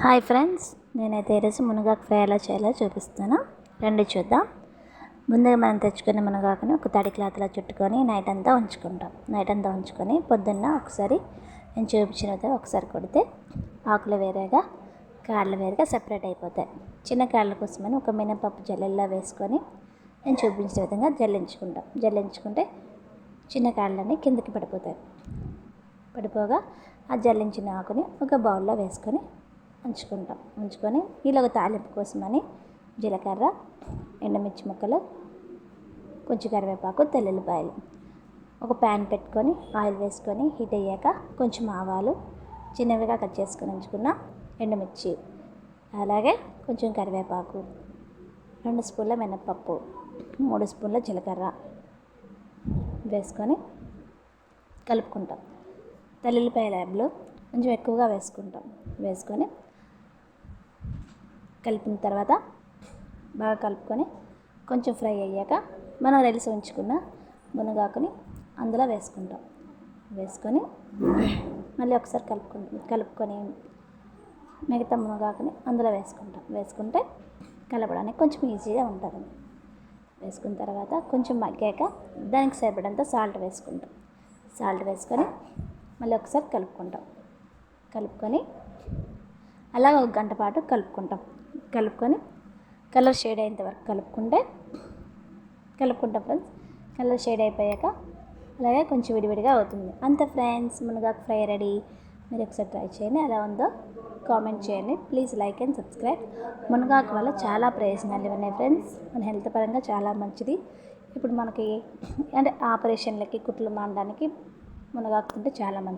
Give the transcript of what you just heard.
Hi friends, నేనైతే ఈరోజు మునగాకు ఫ్రై ఎలా చేయాలో చూపిస్తాను. రండి చూద్దాం. ముందుగా మనం తెచ్చుకున్న మునగాకుని ఒక తడి క్లాత్లో చుట్టుకొని నైట్ అంతా ఉంచుకొని పొద్దున్న ఒకసారి నేను చూపించిన విధంగా ఒకసారి కొడితే ఆకులు వేరేగా కాళ్ళు వేరేగా సెపరేట్ అయిపోతాయి. చిన్న కాళ్ళ కోసమని ఒక మినపప్పు జల్లెల్లో వేసుకొని నేను చూపించిన విధంగా జల్లించుకుంటే చిన్న కాళ్ళని కిందకి పడిపోగా ఆ జల్లించిన ఆకుని ఒక బౌల్లో వేసుకొని ఉంచుకొని ఈలోగా తాలింపు కోసమని జీలకర్ర, ఎండుమిర్చి ముక్కలు, కొంచెం కరివేపాకు, తెల్లుల్లిపాయలు, ఒక ప్యాన్ పెట్టుకొని ఆయిల్ వేసుకొని హీట్ అయ్యాక కొంచెం ఆవాలు, చిన్నవిగా కట్ చేసుకొని ఉంచుకున్న ఎండుమిర్చి, అలాగే కొంచెం కరివేపాకు, 2 స్పూన్ల మినపప్పు, 3 స్పూన్ల జీలకర్ర వేసుకొని కలుపుకుంటాం. తెల్లుల్లిపాయలు కొంచెం ఎక్కువగా వేసుకొని కలిపిన తర్వాత బాగా కలుపుకొని కొంచెం ఫ్రై అయ్యాక మనం రెలిసి ఉంచుకున్న మునగాకుని అందులో వేసుకొని మళ్ళీ ఒకసారి కలుపుకొని మిగతా మునగాకుని అందులో వేసుకుంటే కలపడానికి కొంచెం ఈజీగా ఉంటుంది. వేసుకున్న తర్వాత కొంచెం మగ్గాక దానికి సరిపడంత సాల్ట్ వేసుకొని మళ్ళీ ఒకసారి కలుపుకొని అలా 1 గంట పాటు కలుపుకొని కలర్ షేడ్ అయ్యేంత వరకు కలుపుకుంటాం ఫ్రెండ్స్. కలర్ షేడ్ అయిపోయాక అలాగే కొంచెం విడివిడిగా అవుతుంది. అంతే ఫ్రెండ్స్, మునగాకు ఫ్రై రెడీ. మీరు ఒకసారి ట్రై చేయండి. ఎలా ఉందో కామెంట్ చేయండి. Please like and subscribe. మునగాకు వల్ల చాలా ప్రయోజనాలు ఉన్నాయి ఫ్రెండ్స్. మన హెల్త్ పరంగా చాలా మంచిది. ఇప్పుడు మనకి ఆపరేషన్లకి కుట్లు మానడానికి మునగాకు తింటే చాలా మంచిది.